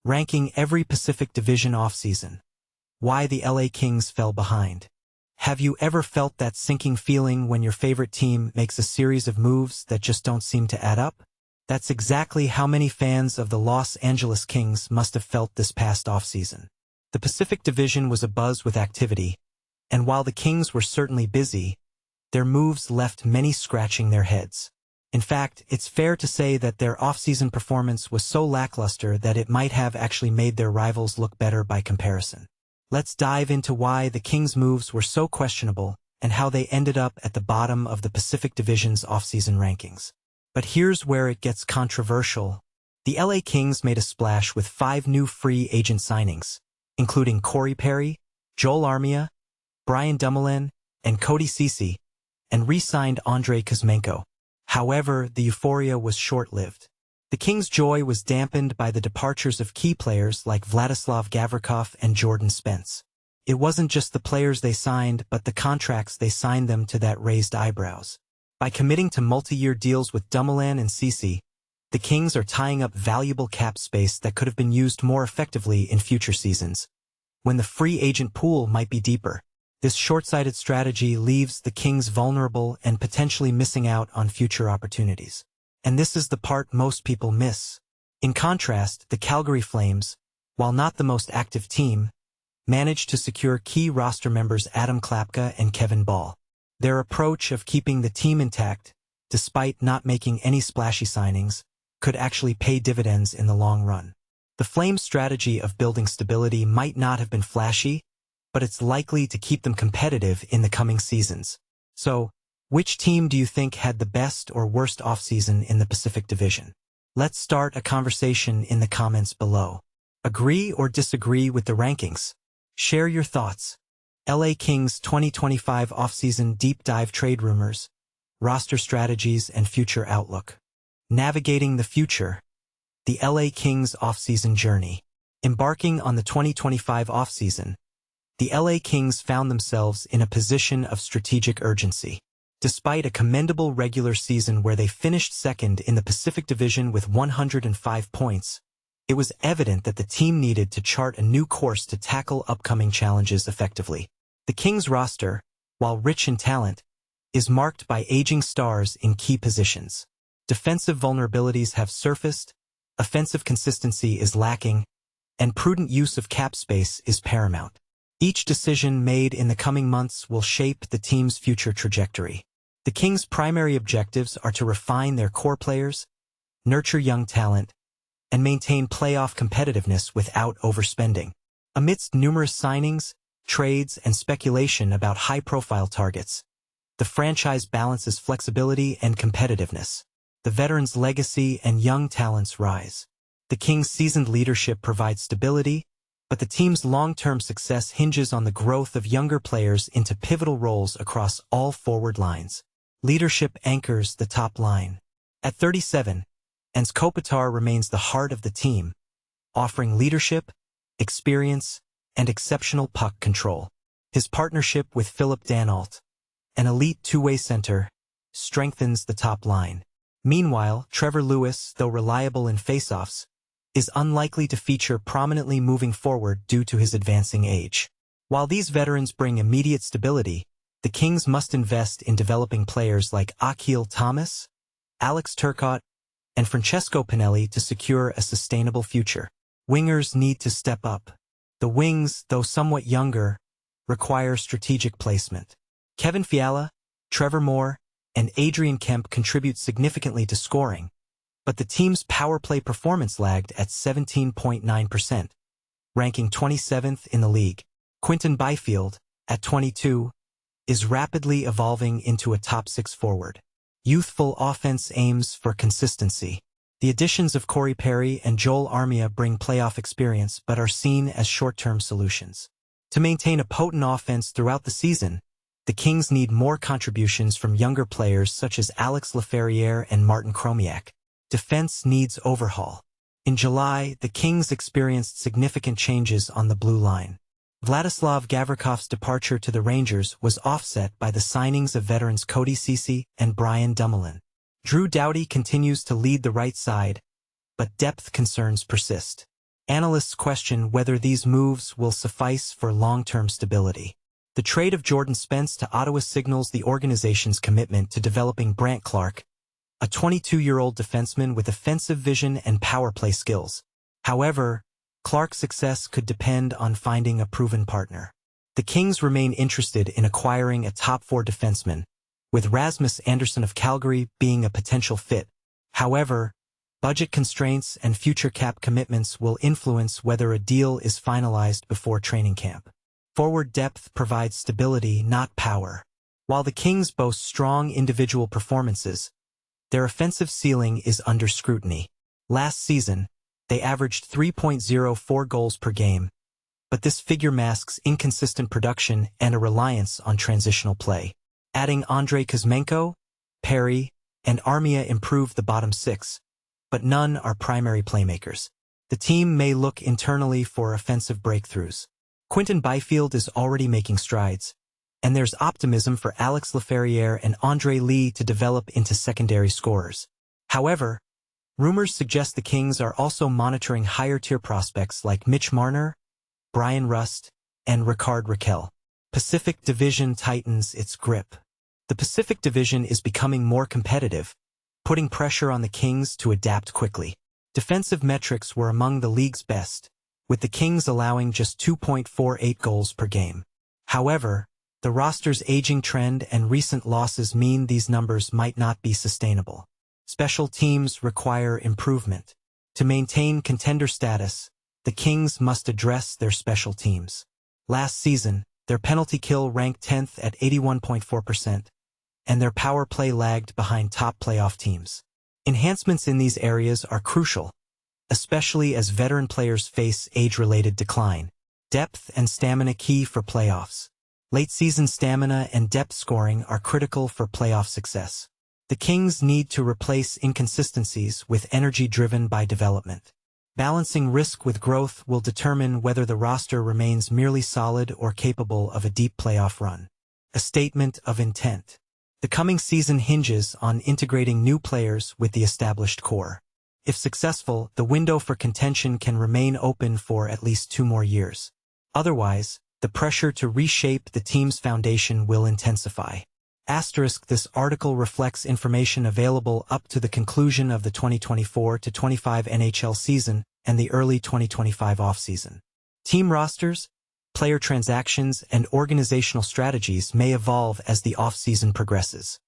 ranking every Pacific Division offseason. Why the LA Kings fell behind. Have you ever felt that sinking feeling when your favorite team makes a series of moves that just don't seem to add up? That's exactly how many fans of the Los Angeles Kings must have felt this past offseason. The Pacific Division was abuzz with activity, and while the Kings were certainly busy, their moves left many scratching their heads. In fact, it's fair to say that their offseason performance was so lackluster that it might have actually made their rivals look better by comparison. Let's dive into why the Kings' moves were so questionable and how they ended up at the bottom of the Pacific Division's offseason rankings. But here's where it gets controversial. The LA Kings made a splash with 5 new free agent signings, including Corey Perry, Joel Armia, Brian Dumoulin, and Cody Ceci, and re-signed Andrei Kuzmenko. However, the euphoria was short-lived. The Kings' joy was dampened by the departures of key players like Vladislav Gavrikov and Jordan Spence. It wasn't just the players they signed, but the contracts they signed them to that raised eyebrows. By committing to multi-year deals with Dumoulin and Ceci, the Kings are tying up valuable cap space that could have been used more effectively in future seasons, when the free agent pool might be deeper. This short-sighted strategy leaves the Kings vulnerable and potentially missing out on future opportunities. And this is the part most people miss. In contrast, the Calgary Flames, while not the most active team, managed to secure key roster members Adam Klapka and Kevin Ball. Their approach of keeping the team intact, despite not making any splashy signings, could actually pay dividends in the long run. The Flames' strategy of building stability might not have been flashy, but it's likely to keep them competitive in the coming seasons. So, which team do you think had the best or worst offseason in the Pacific Division? Let's start a conversation in the comments below. Agree or disagree with the rankings? Share your thoughts. LA Kings 2025 offseason deep dive trade rumors, roster strategies, and future outlook. Navigating the future. The LA Kings offseason journey. Embarking on the 2025 offseason, the LA Kings found themselves in a position of strategic urgency. Despite a commendable regular season where they finished second in the Pacific Division with 105 points, it was evident that the team needed to chart a new course to tackle upcoming challenges effectively. The Kings roster, while rich in talent, is marked by aging stars in key positions. Defensive vulnerabilities have surfaced, offensive consistency is lacking, and prudent use of cap space is paramount. Each decision made in the coming months will shape the team's future trajectory. The Kings' primary objectives are to refine their core players, nurture young talent, and maintain playoff competitiveness without overspending. Amidst numerous signings, trades, and speculation about high-profile targets, the franchise balances flexibility and competitiveness. The veterans' legacy and young talents rise. The Kings' seasoned leadership provides stability, but the team's long-term success hinges on the growth of younger players into pivotal roles across all forward lines. Leadership anchors the top line. At 37, Anze Kopitar remains the heart of the team, offering leadership, experience, and exceptional puck control. His partnership with Philip Danault, an elite two-way center, strengthens the top line. Meanwhile, Trevor Lewis, though reliable in faceoffs, is unlikely to feature prominently moving forward due to his advancing age. While these veterans bring immediate stability, the Kings must invest in developing players like Akil Thomas, Alex Turcotte, and Francesco Pinelli to secure a sustainable future. Wingers need to step up. The wings, though somewhat younger, require strategic placement. Kevin Fiala, Trevor Moore, and Adrian Kemp contribute significantly to scoring, but the team's power play performance lagged at 17.9%, ranking 27th in the league. Quinton Byfield, at 22, is rapidly evolving into a top 6 forward. Youthful offense aims for consistency. The additions of Corey Perry and Joel Armia bring playoff experience but are seen as short-term solutions. To maintain a potent offense throughout the season, the Kings need more contributions from younger players such as Alex Laferriere and Martin Chromiak. Defense needs overhaul. In July, the Kings experienced significant changes on the blue line. Vladislav Gavrikov's departure to the Rangers was offset by the signings of veterans Cody Ceci and Brian Dumoulin. Drew Doughty continues to lead the right side, but depth concerns persist. Analysts question whether these moves will suffice for long-term stability. The trade of Jordan Spence to Ottawa signals the organization's commitment to developing Brant Clark, a 22-year-old defenseman with offensive vision and power play skills. However, Clark's success could depend on finding a proven partner. The Kings remain interested in acquiring a top-4 defenseman, with Rasmus Andersson of Calgary being a potential fit. However, budget constraints and future cap commitments will influence whether a deal is finalized before training camp. Forward depth provides stability, not power. While the Kings boast strong individual performances, their offensive ceiling is under scrutiny. Last season, they averaged 3.04 goals per game, but this figure masks inconsistent production and a reliance on transitional play. Adding Andrei Kuzmenko, Perry, and Armia improved the bottom 6, but none are primary playmakers. The team may look internally for offensive breakthroughs. Quinton Byfield is already making strides, and there's optimism for Alex Laferriere and Andre Lee to develop into secondary scorers. However, rumors suggest the Kings are also monitoring higher-tier prospects like Mitch Marner, Brian Rust, and Ricard Raquel. Pacific Division tightens its grip. The Pacific Division is becoming more competitive, putting pressure on the Kings to adapt quickly. Defensive metrics were among the league's best, with the Kings allowing just 2.48 goals per game. However, the roster's aging trend and recent losses mean these numbers might not be sustainable. Special teams require improvement. To maintain contender status, the Kings must address their special teams. Last season, their penalty kill ranked 10th at 81.4%, and their power play lagged behind top playoff teams. Enhancements in these areas are crucial, especially as veteran players face age-related decline. Depth and stamina key for playoffs. Late-season stamina and depth scoring are critical for playoff success. The Kings need to replace inconsistencies with energy driven by development. Balancing risk with growth will determine whether the roster remains merely solid or capable of a deep playoff run. A statement of intent. The coming season hinges on integrating new players with the established core. If successful, the window for contention can remain open for at least 2 more years. Otherwise, the pressure to reshape the team's foundation will intensify. This article reflects information available up to the conclusion of the 2024-25 NHL season and the early 2025 offseason. Team rosters, player transactions, and organizational strategies may evolve as the offseason progresses.